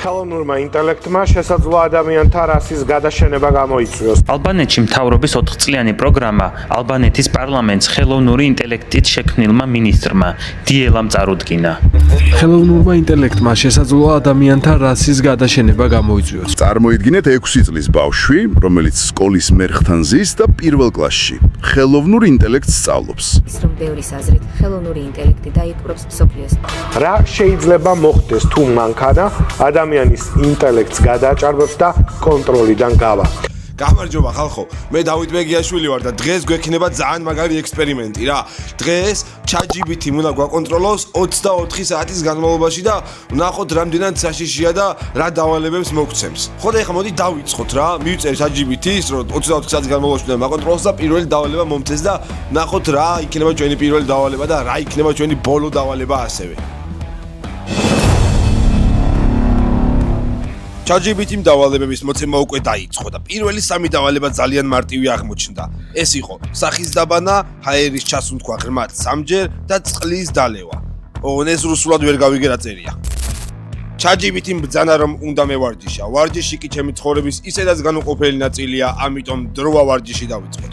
ხელოვნურმა ინტელექტმა შესაძლოა ადამიანთა რასის გადაშენება გამოიწვიოს. ალბანეთში მთავრობის 4-წლიანი პროგრამა ალბანეთის პარლამენტს ხელოვნური ინტელექტით შექმნილმა მინისტრმა დიელამ წარუდგინა. ხელოვნურმა ინტელექტმა შესაძლოა ადამიანთა რასის გადაშენება გამოიწვიოს. წარმოიდგინეთ 6 წლის ბავშვი, რომელიც სკოლის მერხთან ზის და პირველ კლასში ხელოვნურ ინტელექტს სწავლობს. ის რომ ბევრის აზრით ხელოვნური ინტელექტი დაიპყრობს მსოფლიოს. რა შეიძლება მოხდეს თუ მანქანა ადამიანის ინტელექტს გადააჭარბებს და კონტროლიდან გავა. გამარჯობა ხალხო, მე დავით მეგიაშვილი ვარ და დღეს გვექნება ძალიან მაგარი ექსპერიმენტი რა. დღეს ChatGPT უნდა გვაკონტროლოს 24 საათის განმავლობაში და ვნახოთ რამდენად საშიშია და რა დავალებებს მოგცემს. ხო და ეხლა მოდი დავიწყოთ რა. მივწერე ChatGPT-ს, რომ 24 საათის განმავლობაში უნდა მაკონტროლოს და პირველი დავალება მომწეს და ვნახოთ რა იქნება ჩვენი პირველი დავალება და რა იქნება ჩვენი ბოლო დავალება ასევე. ChatGPT-მ დავალებების მოცემა უკვე დაიწყო და პირველი 3 დავალება ძალიან მარტივი აღმოჩნდა. ეს იყო სახის დაბანა, ჰაერის ჩასუნთქვა ღრმად 3-ჯერ და წყლის დალევა. ეს რუსულად ვერ გავიგე რა წერია. ChatGPT-მ ბრძანა რომ უნდა მევარჯიშა. ვარჯიში კი ჩემი ცხოვრების ისედაც განუყოფელი ნაწილია, ამიტომ დროა ვარჯიში დავიწყოთ.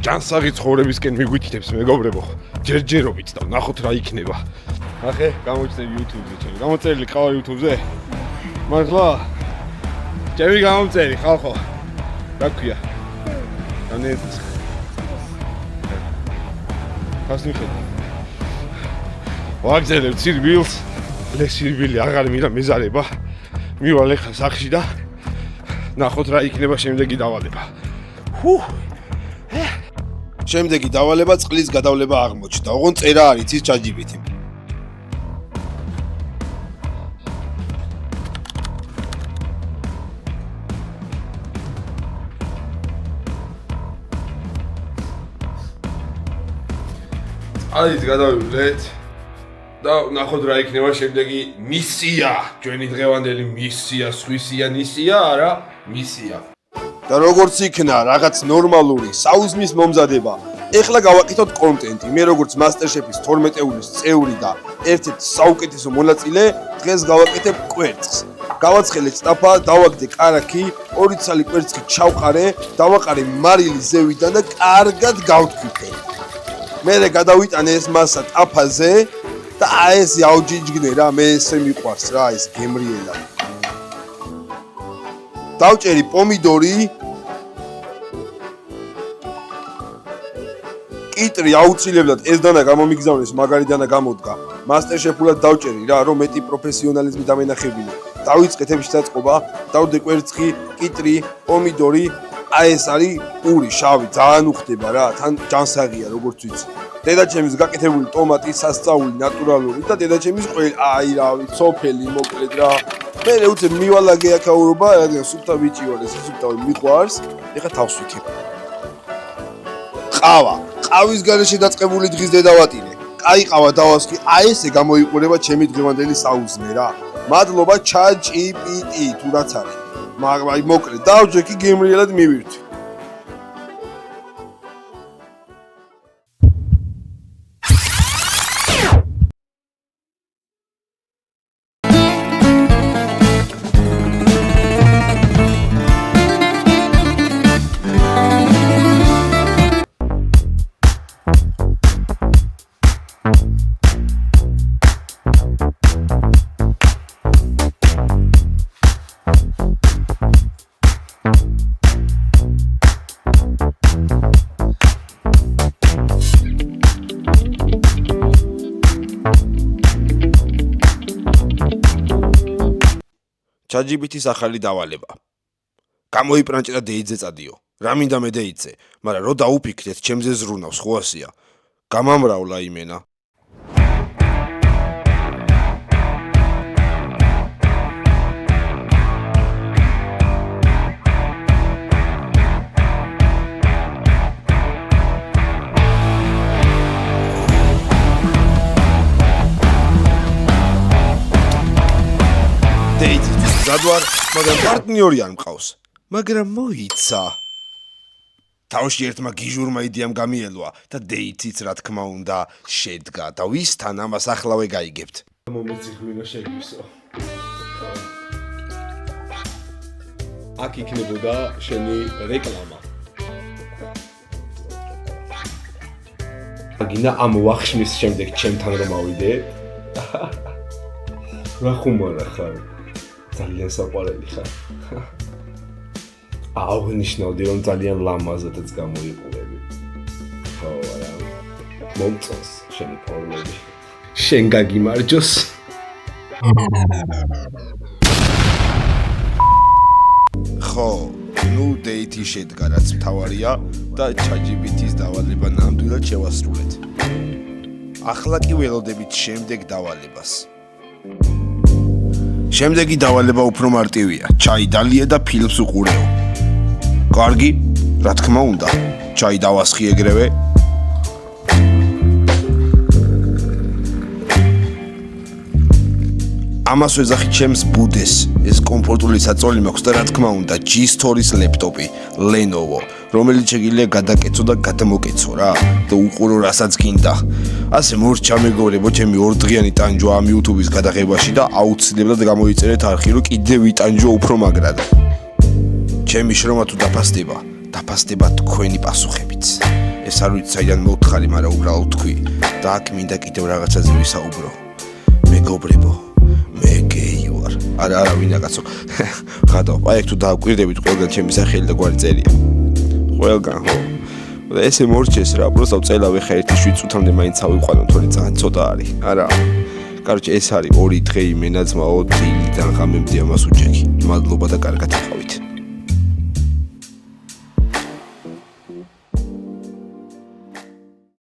ჯანსაღი ცხოვრებისკენ მიგვითითებს მეგობრებო, ჯერჯერობით და ნახოთ რა იქნება. ნახე, გამოჩნდა YouTube-ზე ჩემი. გამოწერილი ყავა YouTube-ზე. მართლა? ჩემი გამოწერი ხალხო. რა ქვია? განეცეს. ფასი ხედა. ვაგზელებ ცირბილს. ლესირბილი აღარ მიზარება. მივალ ახლა სახში და ნახოთ რა იქნება შემდეგი დავალება. შემდეგი დავალება წყლის გადავლება აღმოჩნდა. ოღონდ წერა არ იცის ChatGPT-მ. აიც გადავივლეთ და ნახოთ რა იქნება შემდეგი მისია. ჩვენი დღევანდელი მისია, სხვისია ნისია, არა, მისია. და როგორც იქნა რაღაც ნორმალური საუზმის მომზადება. ეხლა გავაკეთოთ კონტენტი. მე როგორც MasterChef-ის 12-ეულის წევრი და ერთ-ერთი საუკეთესო მონაწილე, დღეს გავაკეთებ კვერცხს. გავაცხელეთ სტაფა, დავაგდე კარაქი, 2 ცალი კვერცხი ჩავყარე, დავაყარე მარილი ზევიდან და კარგად გავთქიფე. მერე გადავიტანე ეს მასა ტაფაზე და ეს ავჯიჯგნე რა, მე ესე მიყვარს რა, ეს გემრიელა. დავჭერი პომიდორი, კიტრი აუცილებლად ეს დანა გამომიგზავნეს, მაგარი დანა გამოდგა. MasterChef-ულად დავჭერი რა, რომ მეტი პროფესიონალიზმი დამენახებინე. დავიწყეთ ებში დაწყობა, დავდე კვერცხი, კიტრი, პომიდორი, ეს არის პური, შავი, ძალიან უხდება რა, თან ჯანსაღია როგორც ვიცი. დედაჩემის გაკეთებული ტომატი, სასწაული, ნატურალური და დედაჩემის აი რავი, სოფელი მოკლედ რა. მე უცებ მივალაგე აქაურობა, რადგან სუფთა ბიჭი ვარ, ეს სუფთავი მიყვარს, ეხლა თავს ვიქებ. ყავა, ყავის გარეშე დაწყებული დღის დედავატირე. კაი ყავა დავასხი, ესე გამოიყურება ჩემი დღევანდელი საუზმე რა. მადლობა ChatGPT თუ რაც არის. მაგრამ მოკლედ დავჯექი გემრიელად მივირთვი. ChatGPT-ის ახალი დავალება. გამოიპრანჭდა დეიძე წადიო. რა მინდა მე დეიძე, მაგრამ რო დაუფიქრეთ, ჩემზე ზრუნავს, ხო ასია. გამამრავლა იმენა. დეიტისთვის მზადვარ, მაგრამ პარტნიორი არ მყავს. მაგრამ მოიცა. თავში ერთმა გიჟურმა იდეამ გამიელვა და დეიტიც რა თქმა უნდა შედგა და ვისთან ამას ახლავე გაიგებთ. მომეციხვინო შეგვისო. აქ იქნებოდა შენი რეკლამა. აგინა ამ ვახშმის შემდეგ ჩემთან რომ ავიდე. რა ხუმარა ხარ? ძალიან საყვარელი ხარ. აღნიშნავდი რომ ძალიან ლამაზადაც გამოიყურები. ხო, არა. მომწონს შენი ფორმები. შენ გაგიმარჯოს. ხო, ნუ დეიტი შედგა რაც მთავარია და ChatGPT-ის დავალება ნამდვილად შევასრულეთ. ახლა კი ველოდებით შემდეგ დავალებას. შემდეგი დავალება უფრო მარტივია. ჩაი დალია და ფილმს უყურეო. კარგი, რა თქმა უნდა. ჩაი დავასხი ეგრევე. ამას ვეძახი ჩემს ბუდეს. ეს კომფორტული საწოლი მაქვს და რა თქმა უნდა, G-Store-ის ლეპტოპი, Lenovo, რომელიც შეგიძლია გადაკეცო და გადამოკეცო რა და უყურო რასაც გინდა. ასე მორჩა მეგობრებო, ჩემი ორდღიანი ტანჯვა ამ YouTube-ის გადაღებაში და აუცილებლად გამოიწერეთ არხი, რომ კიდევ ვიტანჯო უფრო მაგრად. ჩემი შრომა თუ დაფასდება თქვენი პასუხებით. ეს არ ვიცი საიდან მოვთხარი, მაგრამ უბრალოდ თქვი და აქ მინდა კიდევ რაღაცაზე ვისაუბრო. მეგობრებო, მე გეი ვარ. არა, ვინა კაცო. ხატო, აი თუ დააკვირდებით ყველგან ჩემი სახელი და გვარი წერია. ყველგან ხო. და ესე მორჩეს რა, პროსტავ წელავე ხა 1-7 წუთამდე მაინც ავიყვანო, თორე ძალიან ცოტა არის. არა. კაროჩე ეს არის 2 დღე იმენაძმაო დილიდან ღამემდე ამას უჭექი. მადლობა და კარგად იყავით.